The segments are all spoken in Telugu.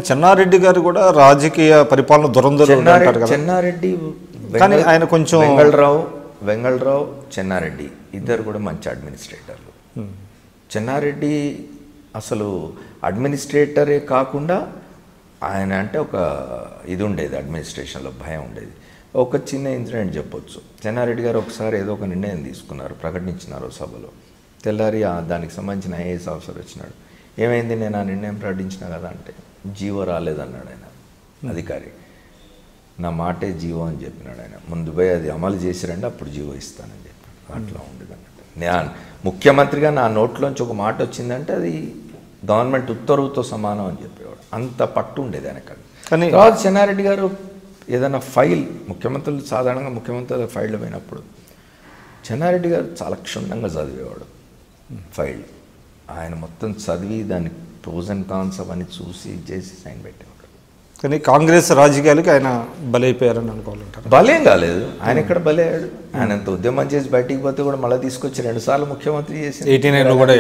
చెన్నారెడ్డి గారు కూడా రాజకీయ పరిపాలన దురంధర్ చెన్నారెడ్డి కానీ ఆయన కొంచెం వెంగళరావు చెన్నారెడ్డి ఇద్దరు కూడా మంచి అడ్మినిస్ట్రేటర్లు. చెన్నారెడ్డి అసలు అడ్మినిస్ట్రేటరే కాకుండా ఆయన అంటే ఒక ఇది ఉండేది, అడ్మినిస్ట్రేషన్లో భయం ఉండేది. ఒక చిన్న ఇన్సిడెంట్ చెప్పొచ్చు. చెన్నారెడ్డి గారు ఒకసారి ఏదో ఒక నిర్ణయం తీసుకున్నారు, ప్రకటించినారు సభలో. తెల్లారి దానికి సంబంధించిన ఐఏఎస్ ఆఫీసర్ వచ్చినాడు. ఏమైంది, నేను ఆ నిర్ణయం ప్రకటించిన కదా అంటే, జీవో రాలేదన్నాడు ఆయన అధికారి. నా మాటే జీవో అని చెప్పినాడు ఆయన. ముందు పోయి అది అమలు చేసిరండి, అప్పుడు జీవో ఇస్తానని చెప్పాడు. అట్లా ఉండేది అన్నట్టు. నేను ముఖ్యమంత్రిగా నా నోట్లోంచి ఒక మాట వచ్చిందంటే అది గవర్నమెంట్ ఉత్తర్వుతో సమానం అని చెప్పేవాడు. అంత పట్టు ఉండేది ఆయనకు. కానీ తర్వాత చెన్నారెడ్డి గారు ఏదైనా ఫైల్, ముఖ్యమంత్రులు సాధారణంగా ముఖ్యమంత్రుల ఫైల్ పోయినప్పుడు చెన్నారెడ్డి గారు చాలా క్షుణ్ణంగా చదివేవాడు ఫైల్. ఆయన మొత్తం చదివి దాని ప్రోస్ అండ్ కాన్స్ అవన్నీ చూసి చేసి సైన్ పెట్టేవాడు. కానీ కాంగ్రెస్ రాజకీయాలకి ఆయన బలైపోయారని అనుకోవాలంటారు. బలేం కాలేదు, ఆయన ఎక్కడ బలయ్యాడు. ఆయన అంత ఉద్యమం చేసి బయటికి పోతే కూడా మళ్ళీ తీసుకొచ్చి 2 సార్లు ముఖ్యమంత్రి చేసి 89లో కూడా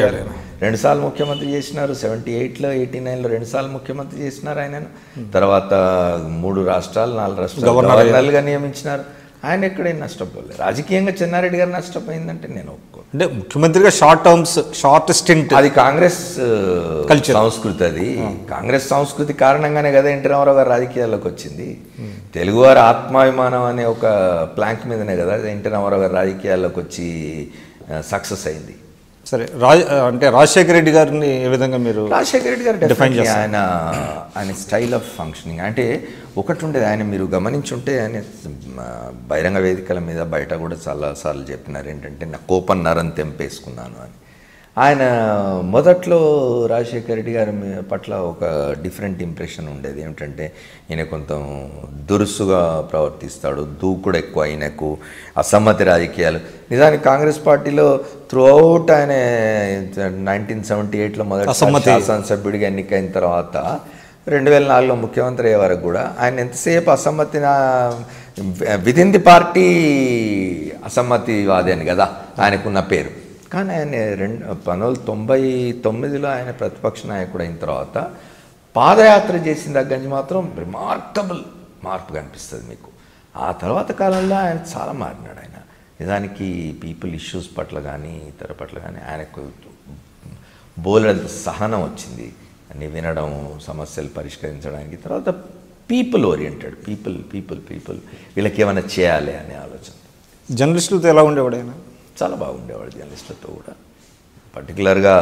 2 సార్లు ముఖ్యమంత్రి చేసినారు. 78లో 89లో 2 సార్లు ముఖ్యమంత్రి చేసినారు ఆయనను. తర్వాత 3 రాష్ట్రాలు 4 రాష్ట్రాలు గవర్నర్లుగా నియమించినారు. ఆయన ఎక్కడైనా నష్టపోలేదు. రాజకీయంగా చెన్నారెడ్డి గారు నష్టపోయిందంటే నేను ఒప్పుకోను. అంటే ముఖ్యమంత్రిగా షార్ట్ స్టింట్, అది కాంగ్రెస్ సంస్కృతి. అది కాంగ్రెస్ సంస్కృతి కారణంగానే కదా ఎన్టీ రామారావు గారు రాజకీయాల్లోకి వచ్చింది. తెలుగువారి ఆత్మాభిమానం అనే ఒక ప్లాంక్ మీదనే కదా ఎన్టీ రామారావు గారు రాజకీయాల్లోకి వచ్చి సక్సెస్ అయింది. సరే, అంటే రాజశేఖర రెడ్డి గారిని ఏ విధంగా మీరు? రాజశేఖర రెడ్డి గారు డెఫినెట్లీ ఆయన స్టైల్ ఆఫ్ ఫంక్షనింగ్ అంటే ఒకటి ఉండేది. ఆయన మీరు గమనించుంటే ఆయన బహిరంగ వేదికల మీద బయట కూడా చాలాసార్లు చెప్పినారు ఏంటంటే, నా కోపం నరం తెంపేసుకున్నాను అని. ఆయన మొదట్లో రాజశేఖర రెడ్డి గారి పట్ల ఒక డిఫరెంట్ ఇంప్రెషన్ ఉండేది. ఏమిటంటే ఈయన కొంచెం దురుసుగా ప్రవర్తిస్తాడు, దూకుడు ఎక్కువ, ఆయనకు అసమ్మతి రాజకీయాలు. నిజానికి కాంగ్రెస్ పార్టీలో త్రూ అవుట్ ఆయన 1978లో మొదటి శాసనసభ్యుడిగా ఎన్నికైన తర్వాత 2004లో ముఖ్యమంత్రి అయ్యే వరకు కూడా ఆయన ఎంతసేపు అసమ్మతి విదిన్ ది పార్టీ అసమ్మతివాది అని కదా ఆయనకున్న పేరు. కానీ ఆయన 1999లో ఆయన ప్రతిపక్ష నాయకుడు అయిన తర్వాత పాదయాత్ర చేసిన దగ్గర నుంచి మాత్రం రిమార్కబుల్ మార్పు కనిపిస్తుంది మీకు. ఆ తర్వాత కాలంలో ఆయన చాలా మారినాడు. ఆయన నిజానికి పీపుల్ ఇష్యూస్ పట్ల కానీ ఇతర పట్ల కానీ ఆయనకు బోలెడంత సహనం వచ్చింది. అన్ని వినడం, సమస్యలు పరిష్కరించడానికి. తర్వాత పీపుల్ ఓరియంటెడ్, పీపుల్ వీళ్ళకి ఏమైనా చేయాలి అనే ఆలోచన. జర్నలిస్టులతో ఎలా ఉండేవాడు ఆయన? చాలా బాగుండేవాడు జర్నలిస్టులతో కూడా. పర్టికులర్గా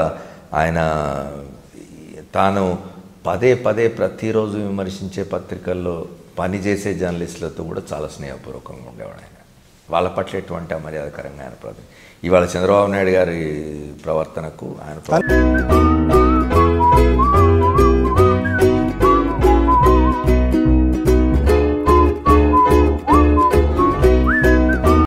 ఆయన తాను పదే ప్రతిరోజు విమర్శించే పత్రికల్లో పనిచేసే జర్నలిస్టులతో కూడా చాలా స్నేహపూర్వకంగా ఉండేవాడు ఆయన. వాళ్ళ పట్ల ఎటువంటి అమర్యాదకరంగా ఆయన ఇవాళ చంద్రబాబు నాయుడు గారి ప్రవర్తనకు ఆయన